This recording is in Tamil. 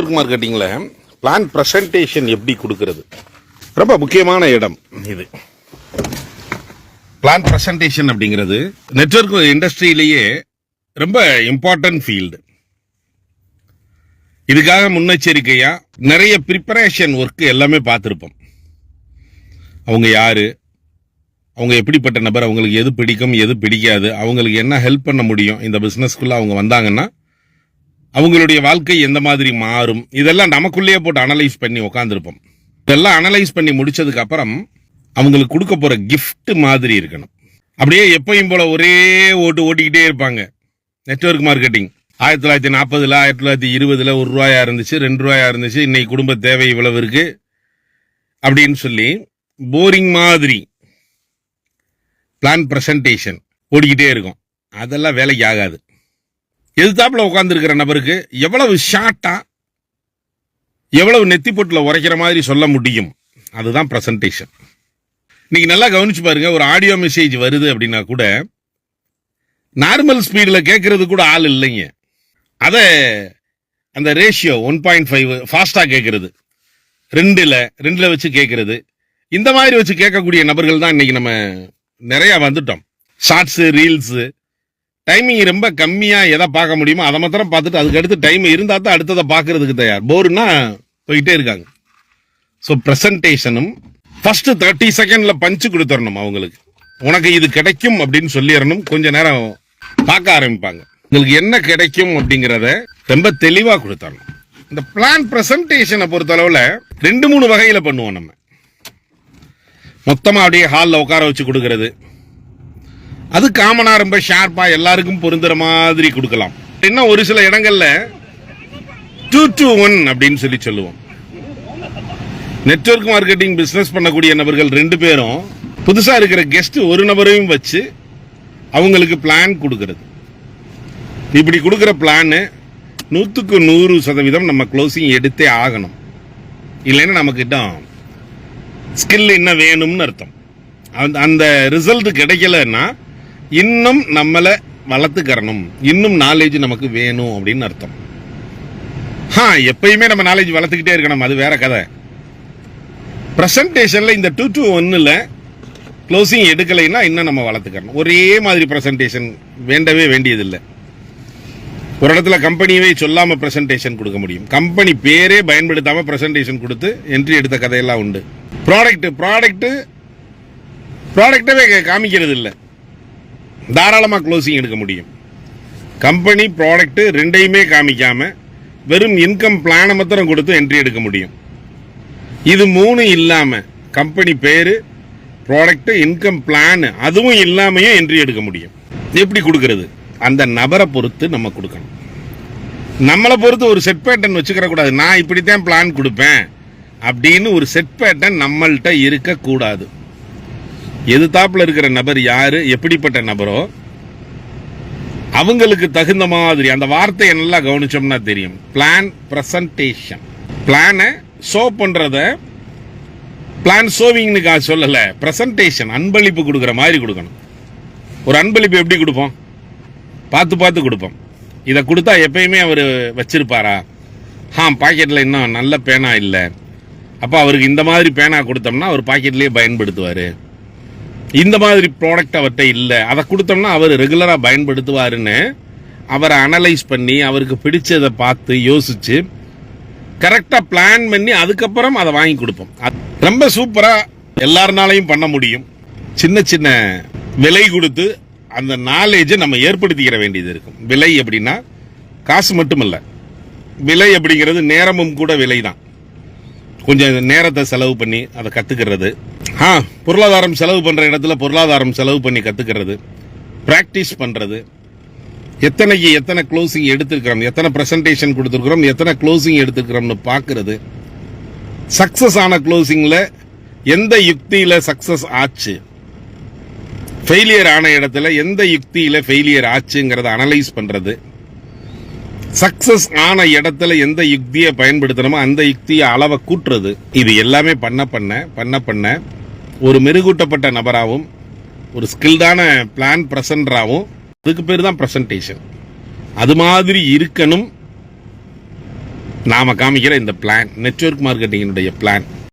நெட்வொர்க் மார்க்கெட்டிங்கில் பிளான் ப்ரெசன்டேஷன் எப்படி கொடுக்கறது ரொம்ப முக்கியமான இடம் இது. பிளான் ப்ரெசன்டேஷன் அப்படிங்கிறது நெட்வொர்க் இண்டஸ்ட்ரியிலேயே ரொம்ப இம்பார்ட்டன்ட் ஃபீல்டு. இதுக்காக முன்னெச்சரிக்கையா நிறைய ப்ரிப்பரேஷன் ஒர்க் எல்லாமே பார்த்துருப்போம். அவங்க யாரு, அவங்க எப்படிப்பட்ட நபர், அவங்களுக்கு எது பிடிக்கும் எது பிடிக்காது, அவங்களுக்கு என்ன ஹெல்ப் பண்ண முடியும், இந்த பிஸ்னஸ்க்குள்ள அவங்க வந்தாங்கன்னா அவங்களுடைய வாழ்க்கை எந்த மாதிரி மாறும், இதெல்லாம் நமக்குள்ளேயே போட்டு அனலைஸ் பண்ணி உட்காந்துருப்போம். இதெல்லாம் அனலைஸ் பண்ணி முடிச்சதுக்கு அப்புறம் அவங்களுக்கு கொடுக்க போற கிஃப்ட் மாதிரி இருக்கணும். அப்படியே எப்பயும் போல ஒரே ஓட்டிக்கிட்டே இருப்பாங்க. நெட்வொர்க் மார்க்கெட்டிங் 1940 1920 ₹1 இருந்துச்சு, ₹2 இருந்துச்சு, இன்னைக்கு குடும்ப தேவை இவ்வளவு இருக்கு அப்படின்னு சொல்லி போரிங் மாதிரி பிளான் பிரசன்டேஷன் ஓடிக்கிட்டே இருக்கும். அதெல்லாம் வேலைக்கு ஆகாது. எதிர்த்தாப்புல உட்கார்ந்து இருக்கிற நபருக்கு எவ்வளவு ஷார்ட்டா எவ்வளவு நெத்தி பொட்டுல உரைக்கிற மாதிரி சொல்ல முடியும், அதுதான் பிரசன்டேஷன். இன்னைக்கு நல்லா கவனிச்சு பாருங்க. ஒரு ஆடியோ மெசேஜ் வருது அப்படின்னா கூட நார்மல் ஸ்பீடில் கேட்கறது கூட ஆள் இல்லைங்க. அதை அந்த ரேஷியோ 1.5 ஃபாஸ்டா கேட்கறது, ரெண்டுல வச்சு கேட்கறது, இந்த மாதிரி வச்சு கேட்கக்கூடிய நபர்கள் தான் இன்னைக்கு நம்ம நிறைய வந்துட்டோம். ஷார்ட்ஸ், ரீல்ஸ், டைமிங் ரொம்ப கம்மியா எதை பார்க்க முடியுமோ அதை மாத்திரம் பார்த்துட்டு அதுக்கு அடுத்து டைம் இருந்தா தான் அடுத்ததை பார்க்கறதுக்கு தயார். போர்னா போயிட்டே இருக்காங்க. ஸோ பிரசன்டேஷனும் ஃபர்ஸ்ட் 30 செகண்ட்ல பஞ்சு கொடுத்துடணும். அவங்களுக்கு உனக்கு இது கிடைக்கும் அப்படின்னு சொல்லிடணும். கொஞ்ச நேரம் பார்க்க ஆரம்பிப்பாங்க. உங்களுக்கு என்ன கிடைக்கும் அப்படிங்கிறத ரொம்ப தெளிவா கொடுத்துடணும். இந்த பிளான் பிரசன்டேஷனை பொறுத்த அளவுல 2-3 வகையில பண்ணுவோம். நம்ம மொத்தமா அப்படியே ஹாலில் உட்கார வச்சு கொடுக்கறது, அது காமனா ரொம்ப ஷார்ப்பா எல்லாருக்கும் பொருந்துற மாதிரி கொடுக்கலாம். இன்னும் ஒரு சில இடங்கள்ல 2-to-1 அப்படின்னு சொல்லி சொல்லுவோம். நெட்வொர்க் மார்க்கெட்டிங் பிசினஸ் பண்ணக்கூடிய நபர்கள் 2 பேரும் புதுசா இருக்கிற கெஸ்ட் ஒரு நபரையும் வச்சு அவங்களுக்கு பிளான் கொடுக்கறது. இப்படி கொடுக்கிற பிளான் 100% நம்ம க்ளோசிங் எடுத்தே ஆகணும். இல்லைன்னா நமக்கிட்ட ஸ்கில் என்ன வேணும்னு அர்த்தம். அந்த ரிசல்ட் கிடைக்கலன்னா இன்னும் நம்மளை வளர்த்துக்கறணும், இன்னும் நாலேஜ் நமக்கு வேணும் அப்படின்னு அர்த்தம். எப்பயுமே நம்ம நாலேஜ் வளர்த்துக்கிட்டே இருக்கணும், அது வேற கதை. பிரசன்டேஷன்ல இந்த 2-to-1 க்ளோசிங் எடுக்கலைன்னா இன்னும் நம்ம வளர்த்துக்கணும். ஒரே மாதிரி பிரசன்டேஷன் வேண்டவே வேண்டியதில்லை. ஒரு இடத்துல கம்பெனியவே சொல்லாம பிரசன்டேஷன் கொடுக்க முடியும். கம்பெனி பேரே பயன்படுத்தாம பிரசன்டேஷன் கொடுத்து என்ட்ரி எடுத்த கதையெல்லாம் உண்டு. ப்ராடக்டவே காமிக்கிறது இல்லை, தாராளமா க்ளோசிங் எடுக்க முடியும். கம்பெனி ப்ராடக்ட் ரெண்டையுமே காமிக்காம வெறும் இன்கம் பிளான மாத்திரம் கொடுத்து என்ட்ரி எடுக்க முடியும். இது 3 இல்லாம கம்பெனி பேரு, ப்ராடக்ட், இன்கம் பிளான் அதுவும் இல்லாமையும் என்ட்ரி எடுக்க முடியும். எப்படி கொடுக்கறது? அந்த நபரை பொறுத்து நம்ம கொடுக்கணும். நம்மளை பொறுத்து ஒரு செட் பேட்டர்ன் வச்சுக்கிற கூடாது. நான் இப்படித்தான் பிளான் கொடுப்பேன் அப்படின்னு ஒரு செட் பேட்டர்ன் நம்மள்கிட்ட இருக்கக்கூடாது. எதிர்த்தாப்புல இருக்கிற நபர் யாரு, எப்படிப்பட்ட நபரோ அவங்களுக்கு தகுந்த மாதிரி அந்த வார்த்தையை நல்லா கவனிச்சோம்னா தெரியும். Plan presentation. பிளானை ஷோ பண்றத பிளான் ஷோவிங்னு சொல்லல, பிரசன்டேஷன் அன்பளிப்பு கொடுக்குற மாதிரி கொடுக்கணும். ஒரு அன்பளிப்பு எப்படி கொடுப்போம்? பார்த்து கொடுப்போம். இதை கொடுத்தா எப்பயுமே அவர் வச்சிருப்பாரா? பாக்கெட்ல இன்னும் நல்ல பேனா இல்லை, அப்ப அவருக்கு இந்த மாதிரி பேனா கொடுத்தோம்னா அவர் பாக்கெட்லயே பயன்படுத்துவாரு. இந்த மாதிரி ப்ராடக்ட் அவர்கிட்ட இல்லை, அதை கொடுத்தோம்னா அவர் ரெகுலரா பயன்படுத்துவாருன்னு அவரை அனலைஸ் பண்ணி அவருக்கு பிடிச்சதை பார்த்து யோசிச்சு கரெக்டா பிளான் பண்ணி அதுக்கப்புறம் அதை வாங்கி கொடுப்போம். ரொம்ப சூப்பரா எல்லாருனாலையும் பண்ண முடியும். சின்ன சின்ன விலை கொடுத்து அந்த நாலேஜை நம்ம ஏற்படுத்திக்கிற வேண்டியது இருக்கும். விலை அப்படின்னா காசு மட்டுமல்ல, விலை அப்படிங்கிறது நேரமும் கூட விலை தான். கொஞ்சம் நேரத்தை செலவு பண்ணி அதை கத்துக்கிறது, பொருளாதாரம் செலவு பண்ற இடத்துல பொருளாதாரம் செலவு பண்ணி கத்துக்கிறது, பிராக்டிஸ் பண்றது, எத்தனை க்ளோசிங் எடுத்திருக்கிறோம், எத்தனை பிரசன்டேஷன் கொடுத்திருக்கிறோம், எத்தனை க்ளோசிங் எடுத்திருக்கிறோம்னு பார்க்கிறது, சக்சஸ் ஆன க்ளோசிங்ல எந்த யுக்தியில சக்சஸ் ஆச்சு, ஃபெயிலியர் ஆன இடத்துல எந்த யுக்தியில ஃபெயிலியர் ஆச்சுங்கிறத அனலைஸ் பண்றது, சக்சஸ் ஆன இடத்துல எந்த யுக்தியை பயன்படுத்தணுமோ அந்த யுக்தியை அளவை கூட்டுறது. இது எல்லாமே பண்ண ஒரு மெருகூட்டப்பட்ட நபராகவும் ஒரு ஸ்கில்டான பிளான் பிரசன்டராகவும், அதுக்கு பேர் தான் பிரசன்டேஷன். அது மாதிரி இருக்கணும். நாம காமிக்கிற இந்த பிளான் நெட்வொர்க் மார்க்கெட்டிங்கினுடைய பிளான்